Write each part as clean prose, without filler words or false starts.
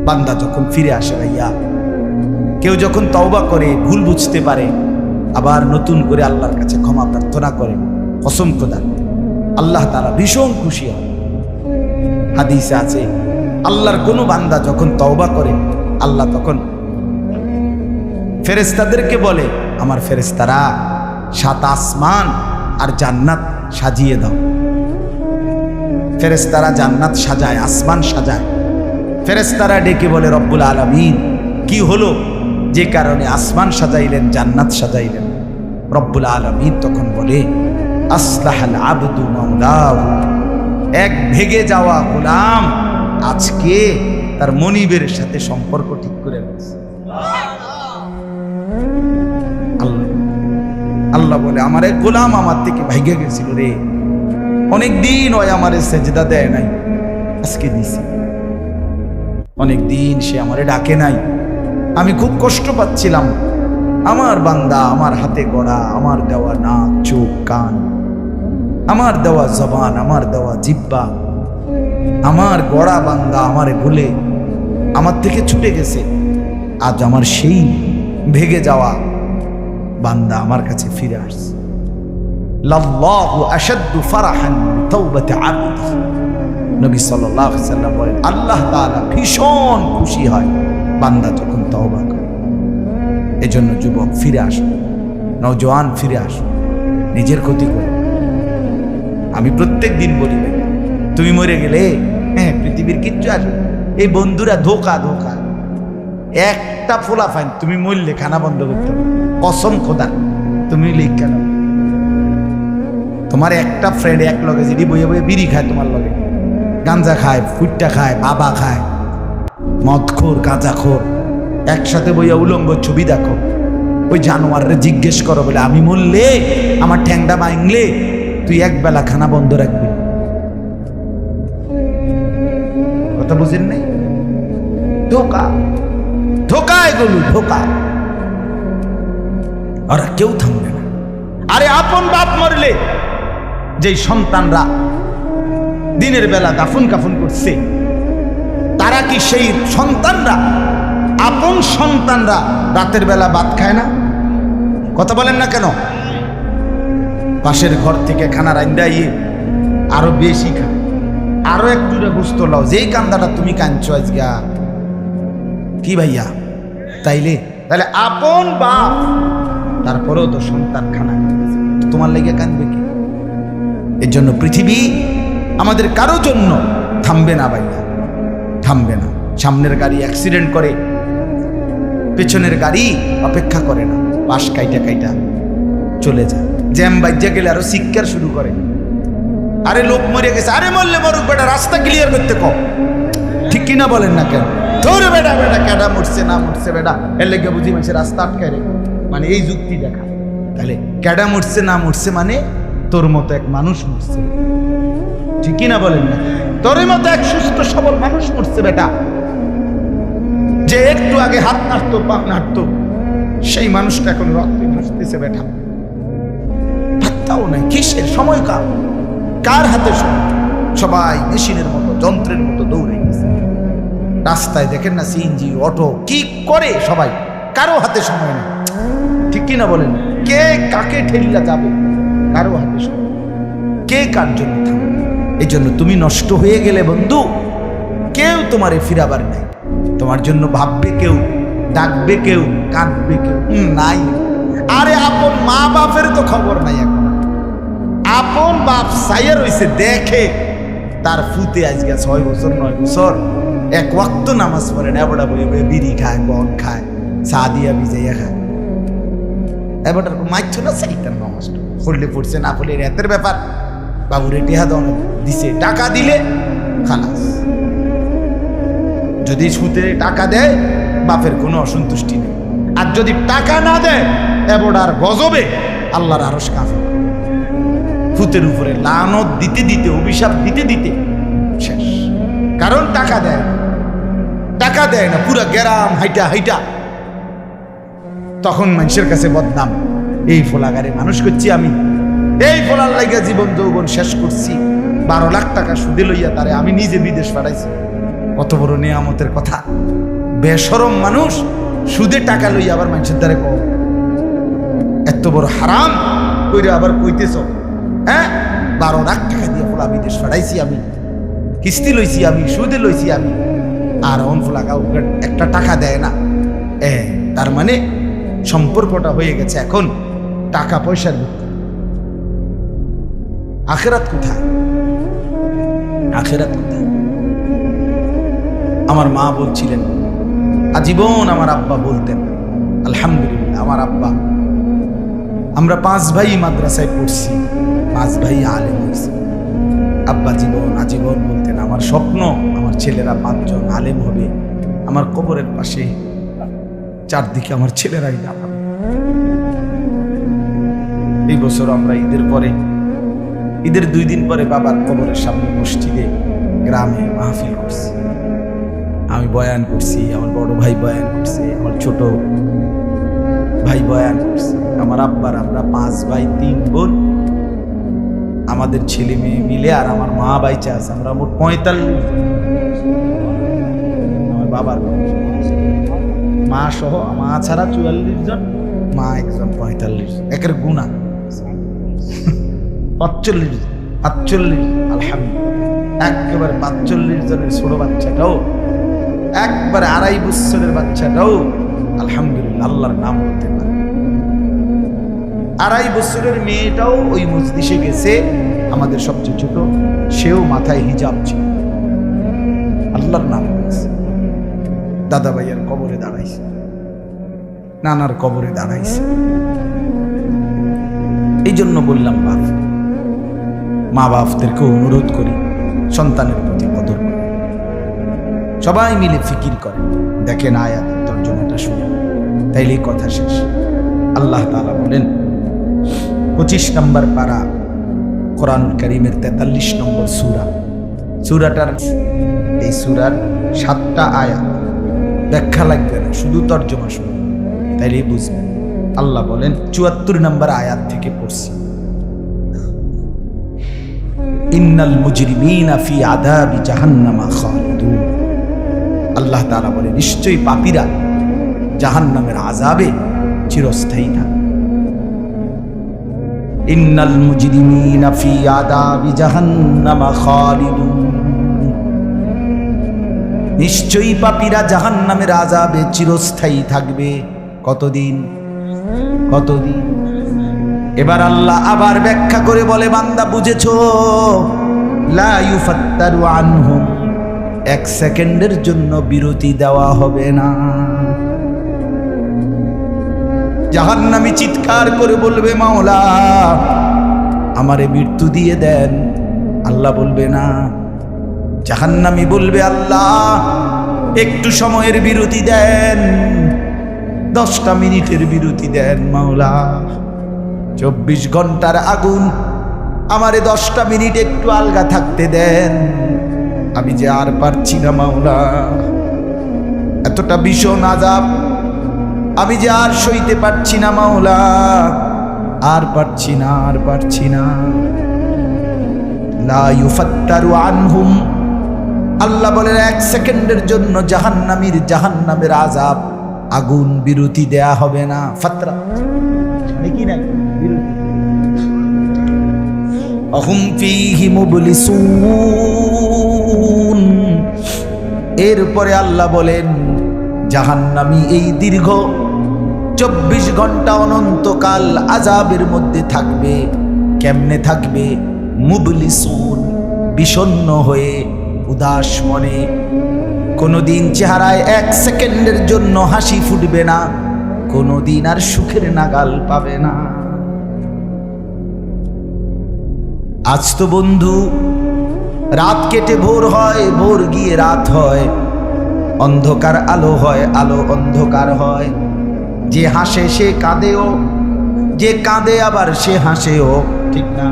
বান্দা যখন ফিরে আসে ভাইয়া, কেউ যখন তওবা করে, ভুল বুঝতে পারে, আবার নতুন করে আল্লাহর কাছে ক্ষমা প্রার্থনা করে, কসম খোদা আল্লাহ তাআলা ভীষণ খুশি হয়। হাদিসে আছে আল্লাহর কোনো বান্দা যখন তওবা করে, আল্লাহ তখন ফেরেশতাদেরকে বলে, আমার ফেরেশতারা 7 আসমান আর জান্নাত সাজিয়ে দাও। ফেরেশতারা জান্নাত সাজায়, আসমান সাজায়। ফেরেশতারা ডেকে বলে, রব্বুল আলামিন কি হলো যে কারণে আসমান সাজাইলেন, জান্নাত সাজাইলেন? রব্বুল আলামিন তখন বলে, আসলাহাল আবদু মাওলাহু, এক ভেগে যাওয়া গোলাম আজকে তার মনিবের সাথে সম্পর্ক ঠিক করে ফেলেছে। আল্লাহ বলে, আমার এক গোলাম আমার থেকে ভাইগে গেছিল রে, অনেকদিন ওই আমারে সেজদা দেয় নাই, আজকে দিছি। অনেকদিন সে আমারে ডাকে নাই, আমি খুব কষ্ট পাচ্ছিলাম। আমার বান্দা আমার হাতে গড়া, আমার দেওয়া নাক চোখ কান, আমার দেওয়া জবান, আমার দেওয়া জিহ্বা, আমার গড়া বান্দা আমারে ভুলে আমার থেকে ছুটে গেছে। আজ আমার সেই ভেগে যাওয়া বান্দা আমার কাছে ফিরে আসছে। লাল্লাহু আশাদ্দু ফারাহান বিতাওবাতি আবদি, নবী সাল্লাল্লাহু আলাইহি ওয়াসাল্লাম বলেন, আল্লাহ তাআলা ভীষণ খুশি হয় বান্দা যখন তওবা করে। এজন্য যুবক ফিরে আসো, নওজোয়ান ফিরে আসো, নিজের ক্ষতি করো। আমি প্রত্যেক দিন বলি, তুমি মরে গেলে হ্যাঁ পৃথিবীর কিচ্ছু আসবে, এই বন্ধুরা ধোকা ধোকা। একটা ফোলা ফাইন, তুমি মরলে খানা বন্ধ করতে হবে, কসম খোদা তুমি লিখে নাও। তোমার একটা ফ্রেন্ড এক লগে যদি বইয়ে বইয়ে বিড়ি খায়, তোমার লগে গাঞ্জা খায়, ফুটটা খায়, বাবা খায়, মদখোর গাঁজাখোর, একসাথে বইয়া উলঙ্গ ছবি দেখো, ওই জানোয়াররে জিজ্ঞেস করো বলে, আমি মরলে আমার ঠ্যাংটা ভাঙলে তুই এক বেলা খানা বন্ধ রাখবি। কথা বুঝেন নাই? ধোকা ধোকা, এগুলো ধোকা। ওরা কেউ থামবে না। আরে আপন বাপ মরলে যেই সন্তানরা দিনের বেলা দাফন কাফন করছে, তারা কি সেই সন্তানরা, আপন সন্তানরা রাতের বেলা ভাত খায় না? কথা বলেন না কেন? পাশের ঘর থেকে খানা রান্দাইয়ে আরো বেশি খায়, আরো একটু গুস্ত লাও, যেই কান্দাটা তুমি কাঁদছো আজকে। কি ভাইয়া, তাইলে তাহলে আপন বাপ, তারপরেও তো সন্তান খানা তোমার লেগে কাঁদবে কি? এর জন্য পৃথিবী আমাদের কারো জন্য থামবে না ভাইয়া, থামবে না। সামনের গাড়ি অ্যাক্সিডেন্ট করে, পেছনের গাড়ি অপেক্ষা করে না, পাশ কাইটা কাইটা চলে যায়। জ্যাম বাজ্যা গেলে আরো শিক্ষার শুরু করে, আরে লোক মরে গেছে, আরে মরলে মরুক বেটা, রাস্তা ক্লিয়ার করতে কও। ঠিক কিনা বলেন না কেন? ধরে বেটা বেটা কেডা মরছে না মরছে বেটা, এর লেগে বুঝি মানুষের রাস্তা আটকায় রে, মানে এই যুক্তি দেখা। তাহলে কেডা মরছে না মরছে মানে তোর মতো এক মানুষ মরছে, ঠিক কিনা বলেন না? তোর মতো এক সুস্থ সবল মানুষ মরছে বেটা, যে একটু আগে হাত নাড়তো পা নাড়তো, সেই মানুষটা এখন রক্তে ভাসতেছে বেটা। ভাবতাও নাই কিসের সময়, কার হাতে সময়? সবাই মেশিনের মতো, যন্ত্রের মতো দৌড়ে গেছে। রাস্তায় দেখেন না সিএনজি অটো কি করে সবাই, কারো হাতে সময় নেই, ঠিক কিনা বলেন? কে কাকে ঠেলিয়া যাবে, কারো হাতে সময়, কে কার জন্য থামবে? এই জন্য তুমি নষ্ট হয়ে গেলে বন্ধু, কেউ তোমারে ফিরাবার নাই। তোমার জন্য ভাববে কেউ, ডাকবে কেউ, কাঁদবে কেউ নাই। আরে আপন মা বাপের তো খবর নাই এখন। আপন বাপ সাইয়া রইছে, দেখে তার ফুতে আজকে 6 বছর 9 বছর এক ওয়াক্ত নামাজ পড়ে না, এবড়া বই বই বিড়ি খায়, বন খায়, চা দিয়া ভিজাইয়া খায়। এবারটার মাইছ না সেইটার নামাজ পড়লে পড়ছে, না পড়লে রাতের ব্যাপার। বাবুরে টেহা দাও দিছে, টাকা দিলে খালাস। যদি সুতে টাকা দেয় বাপের কোনো অসন্তুষ্টি নেই, আর যদি টাকা না দেয় এবড়ার গজবে আল্লাহর আরশ কাঁপে। ফুতের উপরে লানত দিতে দিতে, অভিশাপ দিতে দিতে শেষ। কারণ টাকা দেয় না, টাকা দেয় না, পুরা গ্রাম হাইটা হাইটা তখন মানুষের কাছে বদনাম। এই ফোলাগারে মানুষ করছি আমি, এই ফোলার লাগিয়া জীবন যৌবন শেষ করছি, 12 লাখ টাকা সুদে লইয়া তারে আমি নিজে বিদেশ পাঠাইছি। কত বড় নিয়ামতের কথা। বেশরম মানুষ সুদে টাকা লই আবার মানুষের দ্বারে কও এত বড় হারাম কইরে আবার কইতেছ, হ্যাঁ 12 লাখ টাকা দিয়ে ফোলা বিদেশ ফাড়াইছি আমি, কিস্তি লইছি আমি, সুদে লইছি আমি, আর অন ফোলা একটা টাকা দেয় না। তার মানে সম্পর্কটা হয়ে গেছে এখন টাকা পয়সার ভিত্তি। আখেরাত কোথায়? আখেরাত কোথায়? আমার মা বলছিলেন, আজীবন আমার আব্বা বলতেন, আলহামদুলিল্লাহ আমার আব্বা, আমরা 5 ভাই মাদ্রাসায় পড়ছি, 5 ভাই আলেম হয়েছে। আব্বা আজীবন বলতেন, আমার স্বপ্ন আমার ছেলেরা 5 জন আলেম হবে, আমার কবরের পাশে চারদিকে আমার ছেলেরাই দাঁড়াবে। এই বছর আমরা ঈদের 2 দিন পরে বাবার কবরের সামনে মসজিদে গ্রামে মাহফিল করছি। আমি বয়ান করছি, আমার বড় ভাই বয়ান করছে, আমার ছোট ভাই বয়ান করছে, আমার আব্বার আমরা 5 ভাই 3 বোন, আমাদের ছেলে মেয়ে মিলে আর আমার মা বাইচা আছে, আমরা মোট 45। আমার বাবার মা সহ, মা ছাড়া 44 জন, মা একজন 45, একের গুণা 45, আলহামদুলিল্লাহ। একেবারে 45 জনের ছোট বাচ্চাটাও, একবারে 2.5 বছরের বাচ্চাটাও আলহামদুলিল্লাহ আল্লাহর নাম বলতে পারে। 2.5 বছরের মেয়েটাও ওই মজলিসে গেছে, আমাদের সবচেয়ে ছোট, সেও মাথায় হিজাব ছিল, আল্লাহর নাম বলছে। দাদা ভাইয়ের কবরে দাঁড়াইছে, নানার কবরে দাঁড়াইছে। এই জন্য বললাম মা বাপদেরকে অনুরোধ করি সন্তানের প্রতি কদর করে, সবাই মিলে ফিকির করে, দেখেন আয়াতের তর্জমাটা শুনে, তাইলে কথা শেষ। আল্লাহ তাআলা বলেন 25 নম্বর পারা কোরআনুল কারীমের 43 নম্বর সূরা, সূরাটার এই সূরার 7টা আয়াত, ব্যাখ্যা লাগবে না, শুধু তর্জমা শুনুন, তাইলেই বুঝবেন। আল্লাহ বলেন 74 নম্বর আয়াত থেকে পড়ছি, ইন্নাল মুজরিমিনা ফি আযাবি জাহান্নামা খালিদুন। আল্লাহ তাআলা বলে নিশ্চয়ই পাপীরা জাহান্নামের আযাবে চিরস্থায়ী থাকবে। ইন্নাল মুজরিমিনা ফি আযাবি জাহান্নামা খালিদুন, নিশ্চয়ই পাপীরা জাহান্নামের আযাবে চিরস্থায়ী থাকবে। কতদিন? এবার আল্লাহ আবার ব্যাখ্যা করে বলে, বান্দা বুঝেছো? লা ইউফাত্তারু আনহুম, 1 সেকেন্ডের জন্য বিরতি দেওয়া হবে না। জাহান্নামী চিৎকার করে বলবে, মাওলা আমারে মৃত্যু দিয়ে দেন। আল্লাহ বলবে না। জাহান্নামী বলবে, আল্লাহ একটু সময়ের বিরতি দেন, 10টা মিনিটের বিরতি দেন মাওলা। 24 ঘন্টার আগুন, আমারে 10টা মিনিট একটু আলগা থাকতে দেন, আমি যে আর পারছি না মাওলা, এতটা ভীষণ আযাব আমি যে আর সইতে পারছি না মাওলা, আর পারছি না। লা ইউফাত্তারু আনহুম, আল্লাহ বলেন 1 সেকেন্ডের জন্য জাহান্নামের আযাব, আগুন বিরতি দেয়া হবে না। ফাতরা নাকি না বিরতি। আহুম ফীহি মুবলিসুন, এরপরে আল্লাহ বলেন জাহান্নামী এই দীর্ঘ 24 ঘন্টা অনন্তকাল আযাবের মধ্যে থাকবে। কেমনে থাকবে? মুবলিসুন, বিষণ্ণ হয়ে, উদাস মনে। কোনোদিন চেহারায় 1 সেকেন্ডের জন্য হাসি ফুটবে না, কোনোদিন আর সুখের নাগাল পাবে না। আজ তো বন্ধু রাত কেটে ভোর হয়, ভোর গিয়ে রাত হয়, অন্ধকার আলো হয়, আলো অন্ধকার হয়। যে হাসে সে কাঁদেও, যে কাঁদে আবার সে হাসেও, ঠিক না?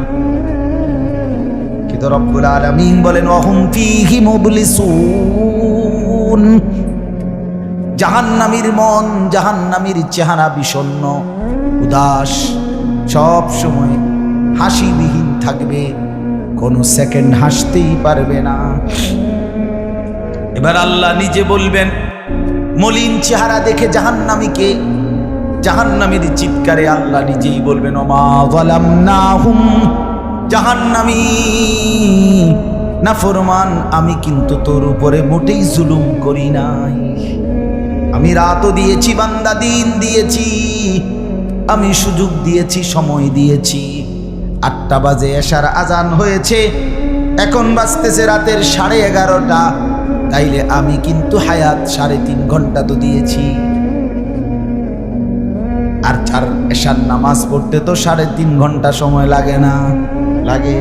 কিন্তু রব্বুল আলামিন বলেন ওয়াহুম ফীহি মুবলিসুন, জাহান্নামীর মন, জাহান্নামীর চেহারা বিষণ্ণ, উদাস, সব সময় হাসিবিহীন থাকবে, কোনো সেকেন্ড হাসতেই পারবে না। এবার আল্লাহ নিজে বলবেন, মলিন চেহারা দেখে জাহান্নামীকে, জাহান্নামীর চিৎকারে আল্লাহ নিজেই বলবেন, ওমা যালামনাহুম, জাহান্নামী নাফরমান, আমি কিন্তু তোর উপরে মোটেই জুলুম করি নাই। আমি রাতও দিয়েছি বান্দা, দিন দিয়েছি, আমি সুযোগ দিয়েছি, সময় দিয়েছি। 8টা বাজে এশার আজান হয়েছে, এখন বাজতেছে রাতের 11:30। তাইলে আমি কিন্তু হায়াত 3.5 ঘন্টা তো দিয়েছি। আর এশার নামাজ পড়তে তো 3.5 ঘন্টা সময় লাগে না? লাগে।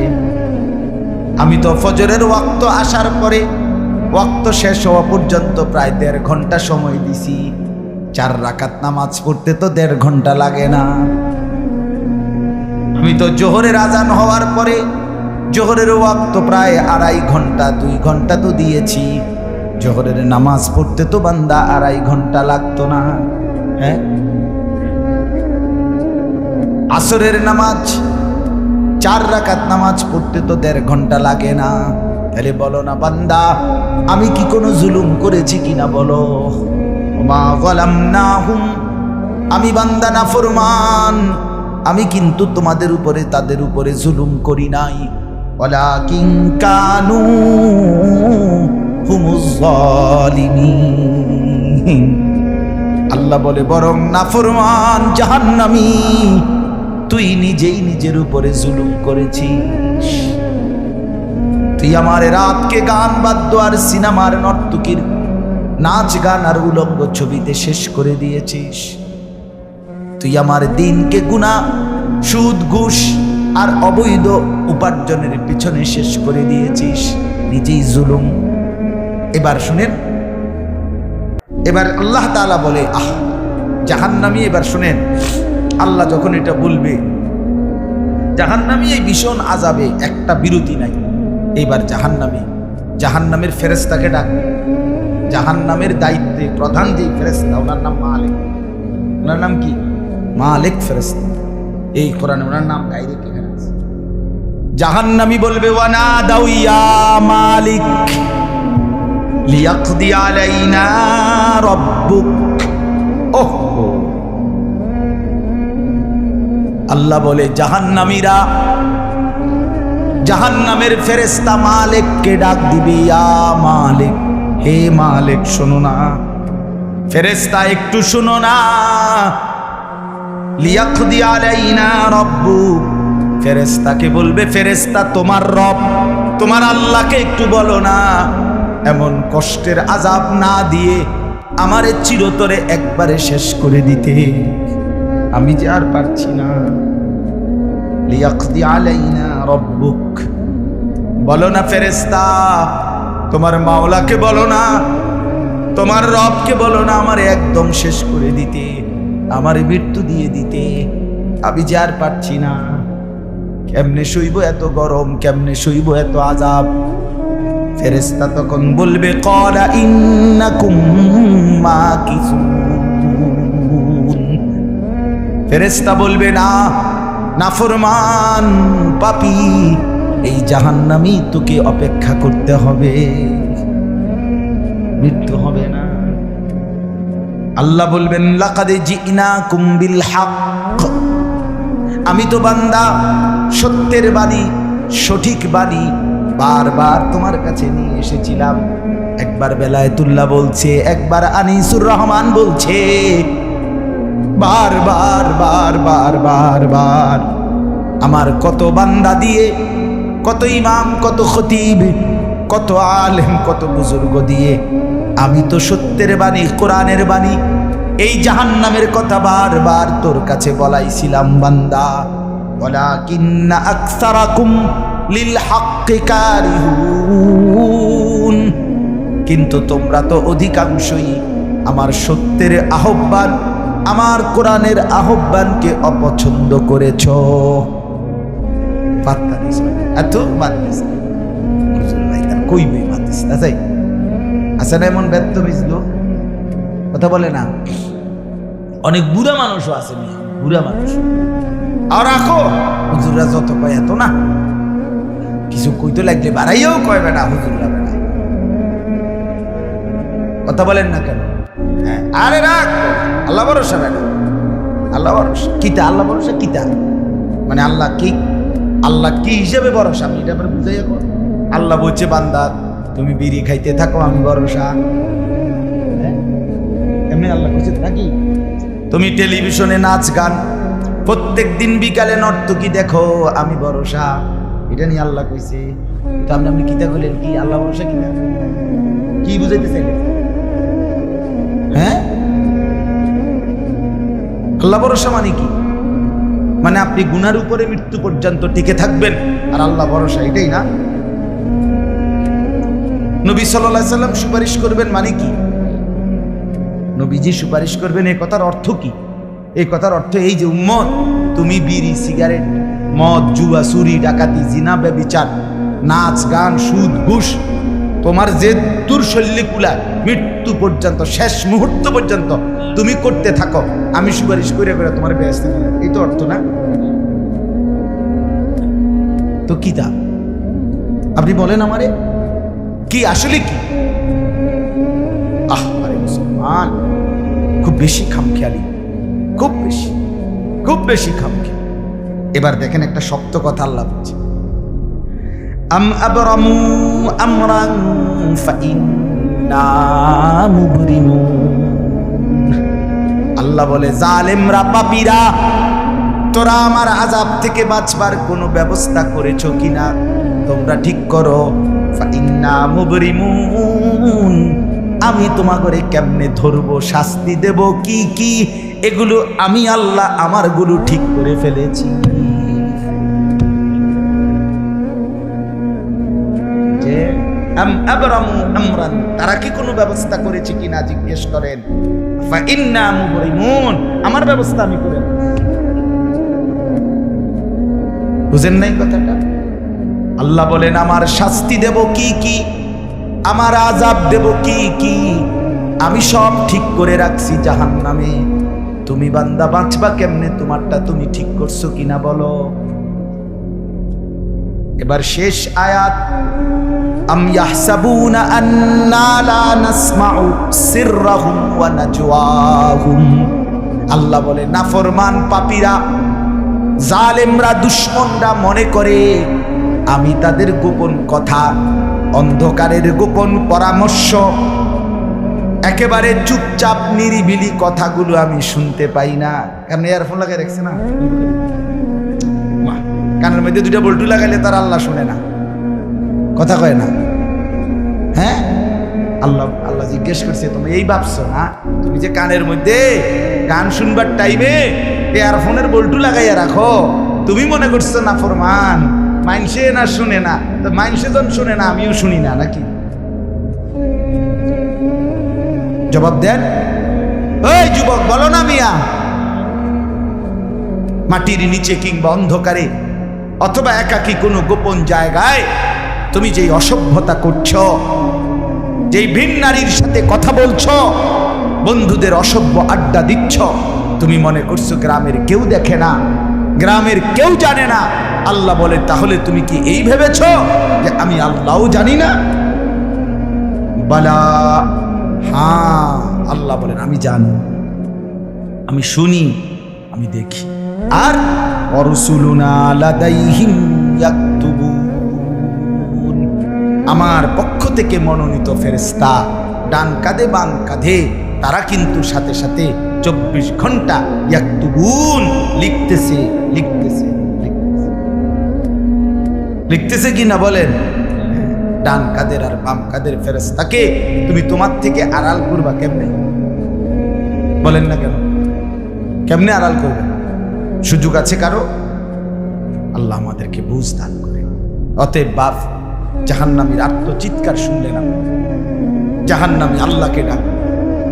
আমি তো ফজরের ওয়াক্ত আসার পরে ওয়াক্ত শেষ হওয়া পর্যন্ত প্রায় 1.5 ঘন্টা সময় দিছি। 4 রাকাত নামাজ পড়তে তো 1.5 ঘন্টা লাগে না? আমি তো জোহরের আজান হওয়ার পরে জোহরের ওয়াক্ত প্রায় 2.5 ঘন্টা, 2 ঘন্টা তো দিয়েছি। জোহরের নামাজ পড়তে তো বান্দা 2.5 ঘন্টা লাগতো না? হ্যাঁ। আসরের নামাজ 4 রাকাত নামাজ পড়তে তো 1.5 ঘন্টা লাগে না? তাহলে বলো না বান্দা, আমি কি কোনো জুলুম করেছি কিনা বলো? ওমা যালামনাহুম, আমি বান্দা নাফরমান, আমি কিন্তু তোমাদের উপরে, তাদের উপরে জুলুম করি নাই। ওয়ালাকিন কানু হুমুজ জালিমিন। আল্লাহ বলে, বরং নাফরমান জাহান্নামী, তুই নিজেই নিজের উপরে জুলুম করেছিস। তুই আমার রাতকে গান বাদ্য আর সিনেমার নর্তকীর নাচ গান আর উলঙ্গ ছবিতে শেষ করে দিয়েছিস। তুই আমার দিনকে গুনাহ, সুদ, ঘুষ আর অবৈধ উপার্জনের পিছনে শেষ করে দিয়েছিস, নিজেই জুলুম। এবার শুনেন, এবার আল্লাহ তাআলা বলে, জাহান্নামী, এবার শুনেন, আল্লাহ যখন এটা বলবে, জাহান্নামী এই ভীষণ আযাবে একটা বিরতি নাই। এইবার জাহান্নামের ফেরেশতাকে ডাকবে। জাহান্নামের দায়িত্বে প্রধান যে ফেরেশতা, ওনার নাম মালিক। ওনার নাম কি? মালিক ফেরেশতা। এই কোরআনে ওনার নাম ডাইরেক্ট এখানে আছে। জাহান্নামী বলবে, ওয়ানাদাউ ইয়া মালিক লিয়াকদি আলাইনা রাব্বুক। ওহো, আল্লাহ বলে, জাহান্নামীরা, জাহান্নামের ফেরেশতা মালিককে ডাক দিবে, ইয়া মালিক, হে মালিক শোনো না। ফেরেশতা একটু শোনো না। লিয়াকদি আলাইনা রাব্বুক, ফেরেশতাকে বলবে, ফেরেশতা তোমার রব, তোমার আল্লাহকে একটু বলো না এমন কষ্টের আযাব না দিয়ে আমারে চিরতরে একবারে শেষ করে দিতে, আমি যে আর পারছি না। লিয়াকদি আলাইনা রাব্বুক, বলো না ফেরেশতা, তোমার মাওলাকে বলো না, তোমার রবকে বলো না আমারে একদম শেষ করে দিতে, আমারে মৃত্যু দিয়ে দিতে, আমি যে আর পারছি না। কেমনে সইব এত গরম, কেমনে সইব এত আযাব? ফেরেশতা তখন বলবে, ক্বালা ইন্নাকুম মাকিসুন। ফেরেশতা বলবে, না নাফরমান পাপী, এই জাহান্নামী তোকে অপেক্ষা করতে হবে, মৃত্যু হবে না। আল্লাহ বলবেন, লাকাদ জিনাকুম বিল হক, আমি তো বান্দা সত্যের বাণী, সঠিক বাণী বারবার তোমার কাছে নিয়ে এসেছিলাম। একবার বেলায়েতুল্লাহ বলছে, একবার আনিসুর রহমান বলছে, বারবার বারবার বারবার আমার কত বান্দা দিয়ে, কত ইমাম, কত খতিব, কত আলেম, কত বুজুর্গ দিয়ে আমি তো সত্যের বাণী, কোরআনের বাণী, এই জাহান্নামের কথা বারবার তোর কাছে বলাইছিলাম বান্দা। ওয়ালাকিন্না আকসারাকুম লিল হাক্কি কারিহুন, কিন্তু তোমরা তো অধিকাংশই আমার সত্যের আহ্বান, আমার কোরআনের আহ্বানকে অপছন্দ করেছ। পাত্তা দিস এত মাতিস কইবে মাতিস না, তাই আছে না এমন ব্যর্থ বিজলো কথা বলে না? অনেক বুড়া মানুষও আছে, বুড়া মানুষ। আর রাখো হুজুররা যত কয় এত না, কিছু কইতে লাগলে বাড়াইয়াও কয় বেটা হুজুররা বেটা। কথা বলেন না কেন? হ্যাঁ, আরে রাখ, আল্লাহ ভরসা বেটা, আল্লাহ ভরসা কিতা, আল্লাহ ভরসা কিতা মানে আল্লাহ কি, আল্লাহ কি হিসেবে ভরসা? আমি এটা আবার বুঝাই এখন। আল্লাহ বলছে বান্দা তুমি বিড়ি খাইতে থাকো আমি ভরসা, এমনি আল্লাহ বলছে নাকি? তুমি টেলিভিশনে নাচ গান প্রত্যেক দিন বিকালে নর্তকী দেখো আমি ভরসা, এটা নিয়ে আল্লাহ কইছে। তো আপনি কিতা বলেন কি আল্লাহ ভরসা কিনা কি বুঝাইতে চাইলেন? হ্যাঁ, আল্লাহ ভরসা মানে কি? মানে আপনি গুনার উপরে মৃত্যু পর্যন্ত টিকে থাকবেন আর আল্লাহ ভরসা, এটাই না? নবী সাল্লাল্লাহু আলাইহি সাল্লাম সুপারিশ করবেন মানে কি? নবীজি সুপারিশ করবেন, এই কথার অর্থ কি? এই কথার অর্থ এই যে উম্মত তুমি বিড়ি সিগারেট মদ জুয়া চুরি ডাকাতি জিনা ব্যভিচার নাচ গান সুদ ঘুষ তোমার যে দুর্শল্যে কুলায় মৃত্যু পর্যন্ত শেষ মুহূর্ত পর্যন্ত তুমি করতে থাকো, আমি সুপারিশ করে করে তোমার বেহেশতে দিলাম, এই তো অর্থ না? তো কি তা আপনি বলেন আমারে কি আসলে কি? আরে মুসলমান খুব বেশি খামখেয়ালি, খুব বেশি খামখেয়ালি। এবার দেখেন একটা শক্ত কথা আল্লাহ বলছে, আম আবরামু আমরান ফাইন্না মুবরিমুন। আল্লাহ বলে জালেমরা পাপীরা তোরা আমার আযাব থেকে বাঁচবার কোনো ব্যবস্থা করেছো কিনা তোমরা ঠিক করো। ফাইন্না মুবরিমুন, আমি তোমাকে কেমনে ধরবো, শাস্তি দেব কি কি, এগুলো আমি আল্লাহ আমার গুলো ঠিক করে ফেলেছি। যে আম আবরামু আমরান, তারা কি কোনো ব্যবস্থা করেছে কিনা জিজ্ঞেস করেন। ফাইন্না মুবরিমুন, আমার ব্যবস্থা আমি করে। বুঝেন নাই কথাটা? আল্লাহ বলেন আমার শাস্তি দেব কি কি, আমার আযাব দেব কি কি, আমি সব ঠিক করে রাখছি জাহান্নামে। তুমি বান্দা বাঁচবা কেমনে, তোমারটা তুমি ঠিক করছো কিনা বলো। এবার শেষ আয়াত, আম ইয়াহসাবুনা আন্না লা নাসমাউ সিররাহুম ওয়া নাজওয়াহুম। আল্লাহ বলে নাফরমান পাপীরা জালেমরা দুশমনরা মনে করে আমি তাদের গোপন কথা, অন্ধকারের গোপন পরামর্শ, একেবারে চুপচাপ নিরিবিলি কথাগুলো আমি শুনতে পাই না। কারণ ইয়ারফোন লাগাই রাখছে না, কানের মধ্যে দুইটা বল্টু লাগাইলে তার আল্লাহ শুনে না, কথা কয় না। হ্যাঁ, আল্লাহ জিজ্ঞেস করছে তুমি এই ভাবছো না তুমি যে কানের মধ্যে গান শুনবার টাইমে ইয়ারফোনের বল্টু লাগাইয়া রাখো, তুমি মনে করছো না ফরমান মাইনসে না শুনে না, তো মাইনসে যখন শুনে না আমিও শুনি না নাকি? জবাব দেন, ওই যুবক বলো না মিয়া, মাটির নিচে কিংবা অন্ধকারে অথবা একাকী কোনো গোপন জায়গায় তুমি যেই অসভ্যতা করছো, যেই ভিন নারীর সাথে কথা বলছো, বন্ধুদের অসভ্য আড্ডা দিচ্ছ, তুমি মনে করছো গ্রামের কেউ দেখে না, গ্রামের কেউ জানে না। আল্লাহ বলে তাহলে তুমি কি এই ভেবেছ যে আমি আল্লাহও জানি না? বালা, হ্যাঁ, আল্লাহ বলেন আমি জানি, আমি শুনি, আমি দেখি। আর অরসুলুনা লাদাইহিম ইয়াকতুবুন, আমার পক্ষ থেকে মনোনীত ফেরেশতা ডান কাঁধে বাম কাঁধে তারা কিন্তু সাথে সাথে 24 ঘন্টা ইয়াকতুবুন লিখতেছে লিখতেছে লিখতেছে কি না বলেন? ডান কাদের আর বাম কাদের ফেরেশতাকে তুমি তোমার থেকে আড়াল করবা কেমনে? বলেন না কেন? কেমনে আড়াল করবে? সুযোগ আছে কারো? আল্লাহ আমাদেরকে বুঝ দান করে। অতএব বাপ জাহান্নামীর আত্মচিৎকার শুনলে না, জাহান্নামী আল্লাহকে ডাকবে,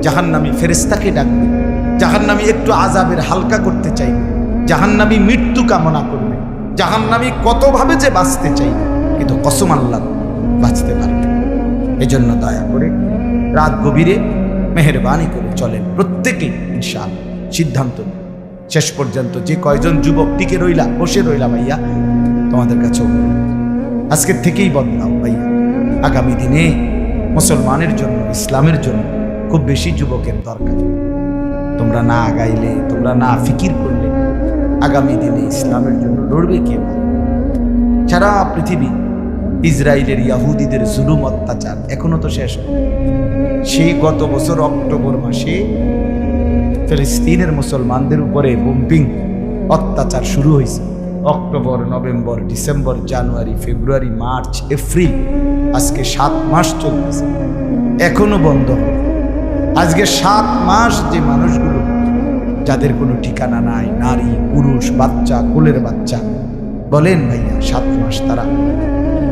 জাহান্নামী ফেরেশতাকে ডাকবে, জাহান্নামী একটু আযাবের হালকা করতে চাইবে, জাহান্নামী মৃত্যু কামনা করবে, জাহান্নামী কতভাবে যে বাঁচতে চাইবে, কিন্তু কসম আল্লাহ বাঁচতে পারবে। এই জন্য দয়া করে রাত গভীরে মেহেরবানি করে চলেন প্রত্যেকেই ইনশাআল্লাহ। সিদ্ধান্ত শেষ পর্যন্ত যে কয়জন যুবক টিকে রইলা, বসে রইলা, ভাইয়া তোমাদের কাছেও আজকের থেকেই বদলাও ভাইয়া। আগামী দিনে মুসলমানের জন্য, ইসলামের জন্য খুব বেশি যুবকের দরকার। তোমরা না আগাইলে, তোমরা না ফিকির করলে আগামী দিনে ইসলামের জন্য লড়বে কে? সারা পৃথিবী ইসরায়েলের ইয়াহুদিদের জুলুম অত্যাচার এখনো তো শেষ হয়। সেই গত বছর অক্টোবর মাসে ফিলিস্তিনের মুসলমানদের উপরে বোম্বিং অত্যাচার শুরু হয়েছে। অক্টোবর, নভেম্বর, ডিসেম্বর, জানুয়ারি, ফেব্রুয়ারি, মার্চ, এপ্রিল, আজকে 7 মাস চলতেছে, এখনো বন্ধ হয়। আজকে 7 মাস যে মানুষগুলো যাদের কোনো ঠিকানা নাই, নারী, পুরুষ, বাচ্চা, কোলের বাচ্চা, বলেন ভাইয়া 7 মাস তারা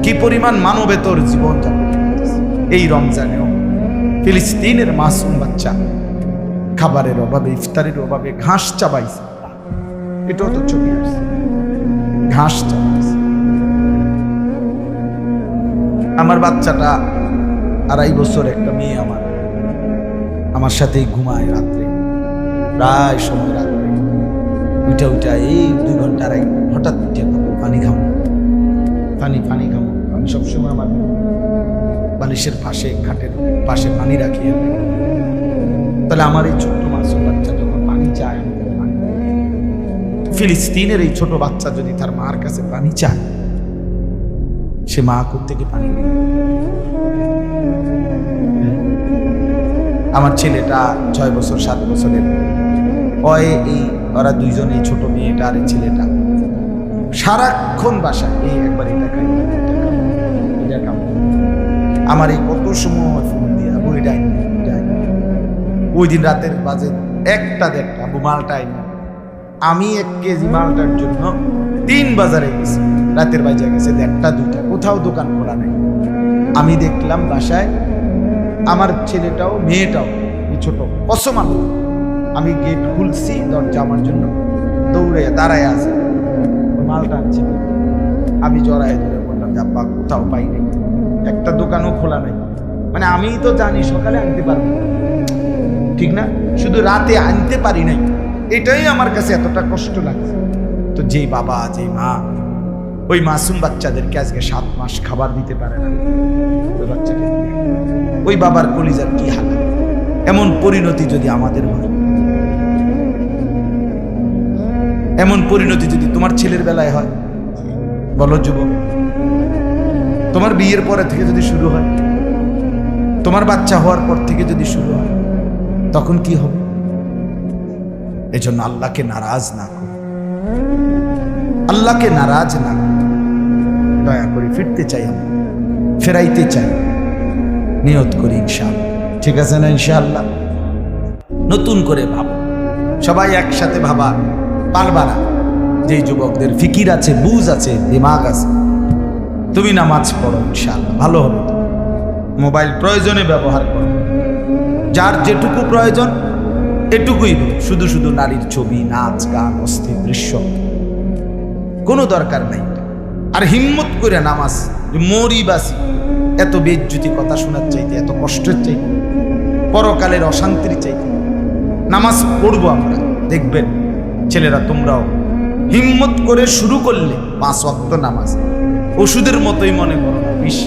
কি পরিমাণ মানবেতর জীবন যাপন করতেছে। এই রমজানেও ফিলিস্তিনের মাসুম বাচ্চা খাবারের অভাবে, ইফতারের অভাবে ঘাস চাবাইছে। এটাও তো ছবি আসছে, ঘাস চাবাইছে। আমার বাচ্চাটা 2.5 বছর, একটা মেয়ে আমার সাথেই ঘুমায় রাত্রে, প্রায় সময় রাত্রে উঠা এই 2 ঘন্টা 2.5 ঘন্টা হঠাৎ উঠে পানি খাবো, পানি খাবো। আমি সবসময় আমার বালিশের পাশে, খাটের পাশে পানি রাখি। তাহলে আমার এই ছোট্ট মাসুম বাচ্চা যখন পানি চায়, ফিলিস্তিনের এই ছোট বাচ্চা যদি তার মার কাছে পানি চায়, সে মা কোত্থেকে পানি নেবে? আমার ছেলেটা 6 বছর 7 বছরের, ওরা দুইজন, এই ছোট মেয়েটা আর এই ছেলেটা সারাক্ষণ বাসায় এই একবার এটা খাই, এটা খাই। আমার এই কত সময় ফোন দিয়ে ওই দিন রাতের বাজে 1টা-1:30 আবু মালটা আইনি। আমি 1 কেজি মালটার জন্য 3 বাজারে গেছি, রাতের বাজে গেছে 1টা-2টা, কোথাও দোকান খোলা নেই। আমি দেখলাম বাসায় আমার ছেলেটাও মেয়েটাও এই ছোট, কসম আল্লাহ, আমি গেট খুলছি, দরজা আমার জন্য দৌড়ে দাঁড়ায় আছে, মালটা আনছি। আমি জড়ায় ধরে বললাম যে আব্বা কোথাও পাই নাই, একটা দোকানও খোলা নাই। মানে আমি তো জানি সকালে আনতে পারবো, ঠিক না, শুধু রাতে আনতে পারি নাই, এটাই আমার কাছে এতটা কষ্ট লাগছে। তো যেই বাবা, যেই মা ওই মাসুম বাচ্চাদেরকে আজকে 7 মাস খাবার দিতে পারে না, ওই বাচ্চাকে, ওই বাবার কলিজার কি হালাত। এমন পরিণতি যদি আমাদের হয়, এমন পরিণতি যদি তোমার ছেলের বেলায় হয়, বলো যুবক, তোমার বিয়ের পরে থেকে যদি শুরু হয়, তোমার বাচ্চা হওয়ার পর থেকে যদি শুরু হয়, তখন কি হবে? এজন্য আল্লাহকে নারাজ না করো, আল্লাহকে নারাজ না করো। দয়া করে ফিরতে চাই, আমরা ফেরাইতে চাই, নিয়ত করি ইনশাআল্লাহ। ঠিক আছে না? ইনশাআল্লাহ নতুন করে ভাবো, সবাই একসাথে ভাবা পারবা না। যেই যুবকদের ফিকির আছে, বুঝ আছে, দিমাগ আছে, তুমি নামাজ পড়ো, ইনশাআল্লাহ ভালো হবে। মোবাইল প্রয়োজনে ব্যবহার করো, যার যেটুকু প্রয়োজন এটুকুই। শুধু শুধু নারীর ছবি, নাচ, গান, অস্থির দৃশ্য কোনো দরকার নাই। আর হিম্মত করে নামাজ, মরি বাসি, এত বেজ্জুতি কথা শোনার চাইতে, এত কষ্টের চাইতে, পরকালের অশান্তির চাইতে নামাজ পড়বো আমরা। দেখবেন ছেলেরা, তোমরাও হিম্মত করে শুরু করলে 5 ওয়াক্ত নামাজ ওষুধের মতোই মনে করো না, বিষ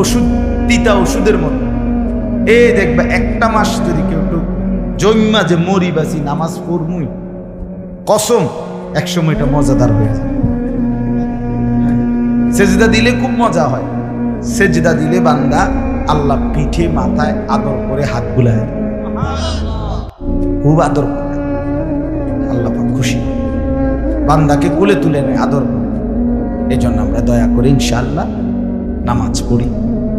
ওষুধ, তিতা ওষুধের মতো। দেখবে 1টা মাস যদি কেউ একটু জন্মা যে মরি বাসি নামাজ পড়মুই, কসম একসময় এটা মজাদার হয়ে যায়। সেজদা দিলে খুব মজা হয়, সেজদা দিলে বান্দা আল্লাহ পিঠে মাথায় আদর করে হাত বুলায়, খুব আদর করে, আল্লাহ খুশি, বান্দাকে কোলে তুলে নেয়, আদর করে। এই জন্য আমরা দয়া করে ইনশাআল্লাহ নামাজ পড়ি।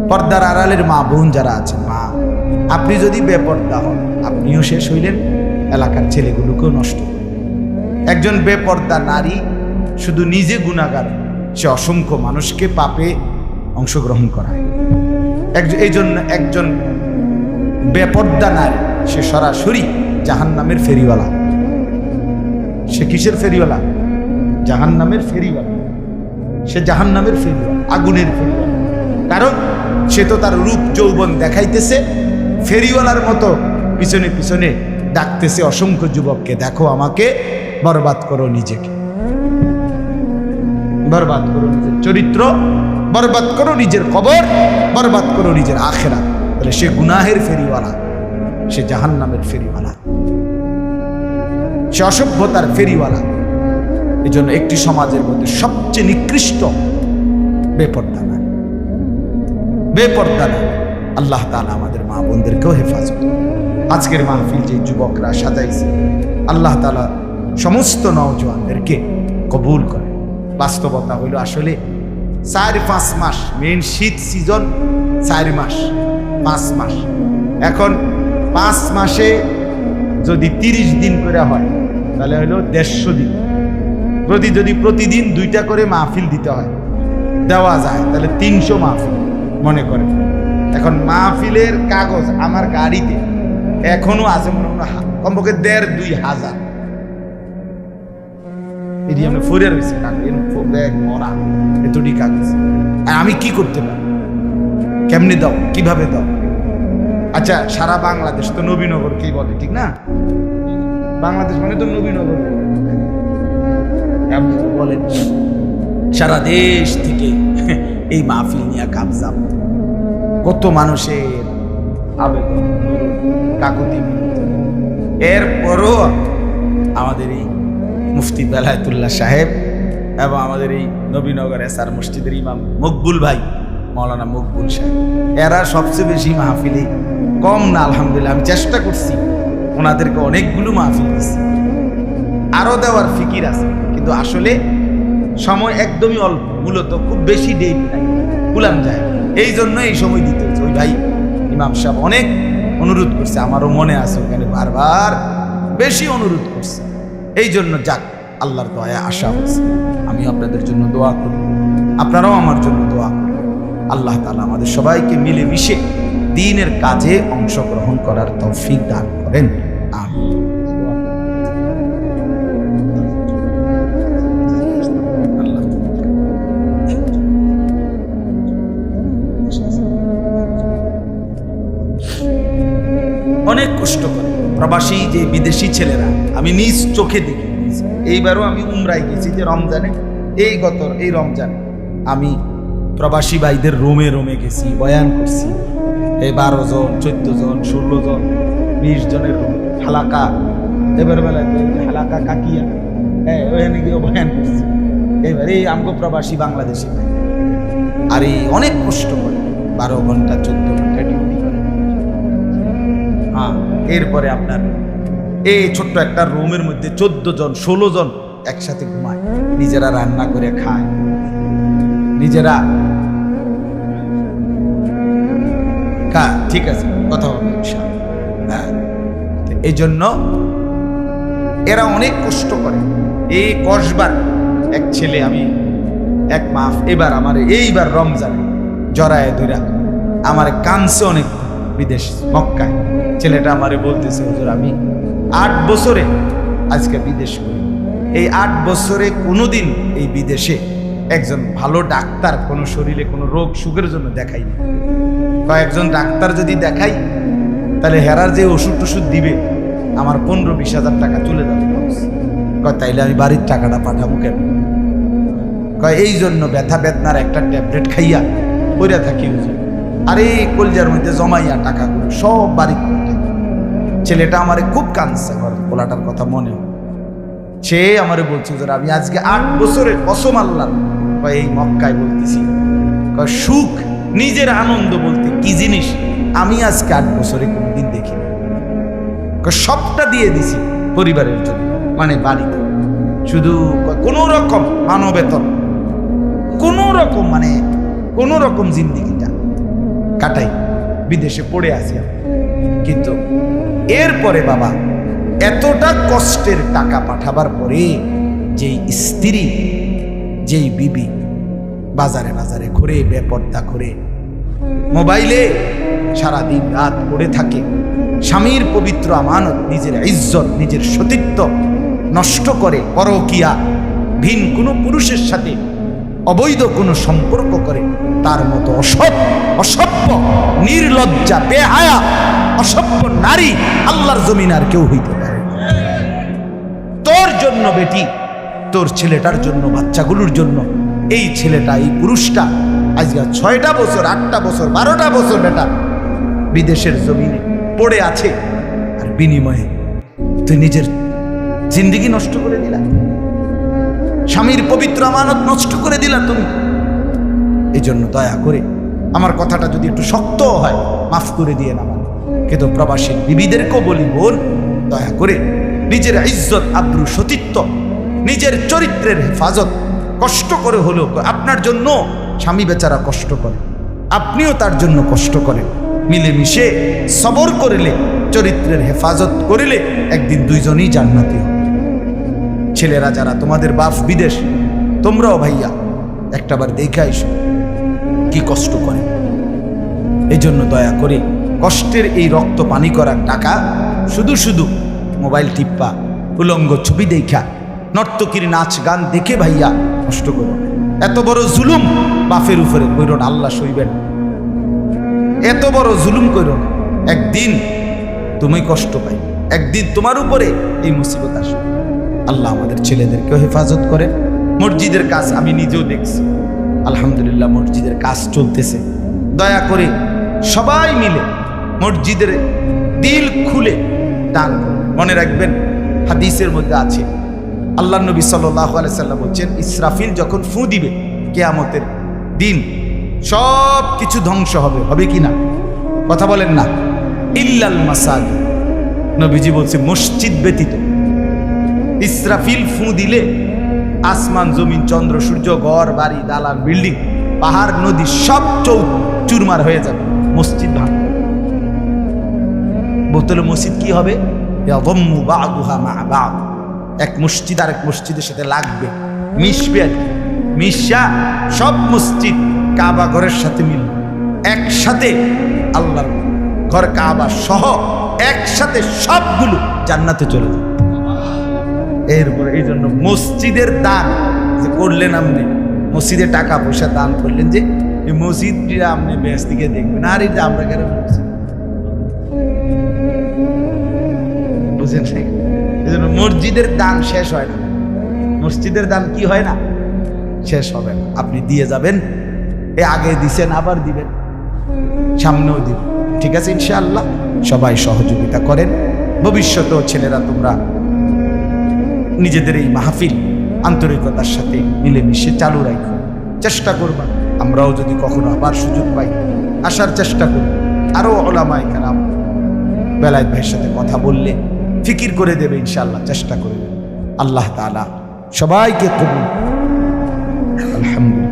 পর্দার আড়ালের মা বোন যারা আছেন, মা, আপনি যদি বেপর্দা হন, আপনিও শেষ হইলেন, এলাকার ছেলেগুলোকেও নষ্ট করলেন। একজন বেপর্দা নারী শুধু নিজে গুনাহগার, সে অসংখ্য মানুষকে পাপে অংশগ্রহণ করায়। এই জন্য একজন বেপর্দা নারী, সে সরাসরি জাহান্নামের ফেরিওয়ালা। সে কিসের ফেরিওয়ালা? জাহান্নামের ফেরিওয়ালা। সে জাহান্নামের ফেরিওয়ালা, আগুনের ফেরিওয়ালা। কারণ সে তো তার রূপ যৌবন দেখাইতেছে, ফেরিওয়ালার মতো পিছনে পিছনে ডাকতেছে অসংখ্য যুবককে, দেখো আমাকে, বরবাদ করো নিজেকে, বরবাদ করো নিজের চরিত্র, বরবাদ করো নিজের কবর, বরবাদ করো নিজের আখেরাত। তাহলে সে গুনাহের ফেরিওয়ালা। সে জাহান্নামের ফেরিওয়ালা, সে অসভ্যতার ফেরিওয়ালা। এই জন্য একটি সমাজের মধ্যে সবচেয়ে নিকৃষ্ট বেপর্দা না, বেপর্দা না। আল্লাহ তাআলা আমাদের মা বোনদেরকেও হেফাজত। আজকের মাহফিল যে যুবকরা সাজাইছে, আল্লাহ তাআলা সমস্ত নওজোয়ানদেরকে কবুল করে। বাস্তবতা হইল আসলে 4-5 মাস, মেইন শীত সিজন 4 মাস 5 মাস। এখন 5 মাসে যদি 30 দিন করে হয় তাহলে হইল 150 দিন। যদি প্রতিদিন 2টা করে মাহফিল দিতে হয়, দেওয়া যায়, তাহলে 300 মাহফিল মনে করে। এখন মাহফিলের কাগজ আমার গাড়িতে এখনো আছে মনে হয় কমপক্ষে 1,500-2,000 ফুরে রয়েছে এতটি কাগজ। আমি কি করতে পারি? কেমনে দাও, কিভাবে দাও? আচ্ছা, সারা বাংলাদেশ তো নবীনগরকেই বলে, ঠিক না? বাংলাদেশ মানে তো নবীনগর বলেন। সারা দেশ থেকে এই মাহফিল নিয়ে কাবজাব, কত মানুষের আবেদন, কাকুতি মিনতি। এরপরও আমাদের এই মুফতি বেলায়েতুল্লাহ সাহেব এবং আমাদের এই নবীনগর এসআর মসজিদের ইমাম মকবুল ভাই, মৌলানা মকবুল সাহেব, এরা সবচেয়ে বেশি মাহফিলে কম না। আলহামদুলিল্লাহ, আমি চেষ্টা করছি, ওনাদেরকে অনেকগুলো মাহফিল দিচ্ছি, আরো দেওয়ার ফিকির আছে, কিন্তু আসলে সময় একদমই অল্প। মূলত খুব বেশি ডেট নাই, কুলাম যায়, এই জন্য এই সময় দিতে হচ্ছে। ওই ভাই ইমাম সাহেব অনেক অনুরোধ করছে, আমারও মনে আছে, ওখানে বারবার বেশি অনুরোধ করছে। এই জন্য যাক, আল্লাহর দয়া আশা হচ্ছে। আমি আপনাদের জন্য দোয়া করি, আপনারাও আমার জন্য দোয়া করি। আল্লাহ তাআলা আমাদের সবাইকে মিলেমিশে দ্বীনের কাজে অংশগ্রহণ করার তৌফিক দান করেন। আমিন। অনেক কষ্ট করে প্রবাসী যে বিদেশি ছেলেরা, আমি নিজ চোখে দেখি। এইবারও আমি উমরায় গেছি যে রমজানে, এই রমজানে আমি প্রবাসী ভাইদের রোমে রোমে গেছি, বয়ান করছি। এই 12 জন 14 জন 16 জন 20 জনের রুম হালাকা, এবার বেলায় হালাকা কাকিয়া, ওখানে গিয়ে বয়ান করছি। এবার এই আমগো প্রবাসী বাংলাদেশি ভাই, আর এই অনেক কষ্ট করে 12 ঘন্টা 14 ঘন্টা ডিউটি করে। এরপরে আপনার এই ছোট্ট একটা রুমের মধ্যে 14 জন 16 জন একসাথে ঘুমায়, নিজেরা রান্না করে খায়, নিজেরা। ঠিক আছে, কথা হবে ইনশাআল্লাহ। এই জন্য এরা অনেক কষ্ট করে। এই কসবার এক ছেলে, আমি এক মাস এবার আমার এইবার রমজানে জড়ায় ধরা আমার কানছে অনেক, বিদেশ মক্কায়। ছেলেটা আমারে বলতেছে, হুজুর আমি 8 বছরে আজকে বিদেশ করি, এই 8 বছরে কোনোদিন এই বিদেশে একজন ভালো ডাক্তার কোনো শরীরে কোনো রোগ সুখের জন্য দেখাইনি। কয়েকজন ডাক্তার যদি দেখাই তাহলে হেরার যে ওষুধ টষুধ দিবে আমার 15-20 হাজার টাকা চলে যাবে। কয় তাইলে আমি বাড়ির টাকাটা পাঠাবো কেন? কয় এই জন্য ব্যথা বেদনার একটা ট্যাবলেট খাইয়া পড়ে থাকি হুজুর, আর এই কলজার মধ্যে জমাইয়া টাকাগুলো সব বাড়ি পাঠাই। ছেলেটা আমারে খুব কাঁদছে, পোলাটার কথা মনে হয়। সে আমারে বলছে, হুজুর আমি আজকে 8 বছরের কসম আল্লাহ, কয় এই মক্কায় বলতেছি, কয় সুখ নিজের আনন্দ বলতে কি জিনিস আমি আজকে 8 বছরে কোনদিন দেখিনি। সবটা দিয়ে দিছি পরিবারের জন্য, মানে বাড়িতে শুধু কোন রকম মানবেতন, কোন রকম মানে কোন রকম জিন্দিগিটা কাটাই, বিদেশে পড়ে আসি। কিন্তু এরপরে বাবা এতটা কষ্টের টাকা পাঠাবার পরে যেই স্ত্রী, যেই বিবি বাজারে বাজারে ঘুরে, বেপর্দা করে, মোবাইলে সারাদিন রাত পড়ে থাকে, স্বামীর পবিত্র আমানত, নিজের ইজ্জত, নিজের সতীত্ব নষ্ট করে, পরকিয়া, ভিন কোনো পুরুষের সাথে অবৈধ কোনো সম্পর্ক করে, তার মতো অসভ্য নির্লজ্জা বেহায়া অসভ্য নারী আল্লাহর জমিন আর কেউ হইতে পারে। তোর জন্য বেটি, তোর ছেলেটার জন্য, বাচ্চাগুলোর জন্য এই ছেলেটা, এই পুরুষটা আজকে 6টা বছর 8টা বছর 12টা বছর বেটা বিদেশের জমিনে পড়ে আছে। বিনিময়ে তুই নিজের জিন্দেগি নষ্ট করে দিলা, স্বামীর পবিত্র আমানত নষ্ট করে দিলা তুমি। এই জন্য দয়া করে আমার কথাটা যদি একটু শক্ত হয় মাফ করে দিয়ে না, কিন্তু প্রবাসী বিবিদেরকেও বলি, বোন দয়া করে নিজের ইজ্জত আব্রু সতীত্ব, নিজের চরিত্রের হেফাজত কষ্ট করে হলেও, আপনার জন্য স্বামী বেচারা কষ্ট করে, আপনিও তার জন্য কষ্ট করেন, মিলেমিশে সবর করিলে, চরিত্রের হেফাজত করিলে একদিন দুইজনই জান্নাতি হবে। ছেলেরা যারা তোমাদের বাপ বিদেশ, তোমরাও ভাইয়া একটাবার দেখে আইসো কি কষ্ট করে। এই জন্য দয়া করে কষ্টের এই রক্ত পানি করার টাকা শুধু শুধু মোবাইল টিপ্পা, উলঙ্গ ছবি দেখা, নর্তকীর নাচ গান দেখে ভাইয়া নষ্ট করো। এত বড় জুলুম বাপের উপরে কইরো না, আল্লাহ সইবেন। এত বড় জুলুম কইরো না, একদিন তুমি কষ্ট পাই, একদিন তোমার উপরে এই মুসিবত আসবে। আল্লাহ আমাদের ছেলেদেরকেও হেফাজত করে। মসজিদের কাজ আমি নিজেও দেখছি, আলহামদুলিল্লাহ মসজিদের কাজ চলতেছে। দয়া করে সবাই মিলে মসজিদের দিল খুলে দান। মনে রাখবেন হাদিসের মধ্যে আছে, আল্লাহ নবী সাল্লাল্লাহু আলাইহি সাল্লাম বলছেন, ইসরাফিল যখন ফু দিবে কিয়ামতের দিন সব কিছু ধ্বংস হবে, হবে কি না? কথা বলেন না। ইল্লাল মাসাজিদ, নবীজি বলছে মসজিদ ব্যতীত। ইসরাফিল ফু দিলে আসমান জমিন চন্দ্র সূর্য ঘর বাড়ি দালান বিল্ডিং পাহাড় নদী সব চুরমার হয়ে যাবে, মসজিদ ভাঙবে। বোতলে মসজিদ কি হবে? ইয়াদম্মু বা'দুহা মা বা'দ, এক মসজিদ আর এক মসজিদের সাথে লাগবে, মিশবে, মিশা সব মসজিদ কাবা ঘরের সাথে মিলবে, একসাথে আল্লাহর ঘর কাবা সহ একসাথে সবগুলো জান্নাতে চলে যাবে। এরপরে এই জন্য মসজিদের দান যে করলেন, আপনি মসজিদে টাকা পয়সা দান করলেন, যে এই মসজিদটা আপনি বেশ দিকে দেখবেন, আর এই যে আমরা কেন বুঝেন, এই জন্য মসজিদের দান শেষ হয় না। মসজিদের দান কি হয় না, শেষ হবে না। আপনি দিয়ে যাবেন, এ আগে দিছেন আবার দিবেন, সামনেও দিবেন, ঠিক আছে ইনশাআল্লাহ। সবাই সহযোগিতা করেন। ভবিষ্যতেও ছেলেরা তোমরা নিজেদের এই মাহফিল আন্তরিকতার সাথে মিলেমিশে চালু রাখো, চেষ্টা করবা। আমরাও যদি কখনো আবার সুযোগ পাই আসার চেষ্টা করি। আরো ওলামায়ে কেরাম বেলায়েত ভাইয়ের সাথে কথা বললে ফিকির করে দেবে ইনশাআল্লাহ, চেষ্টা করবে। আল্লাহ তাআলা সবাইকে কবুল। আলহামদুলিল্লাহ।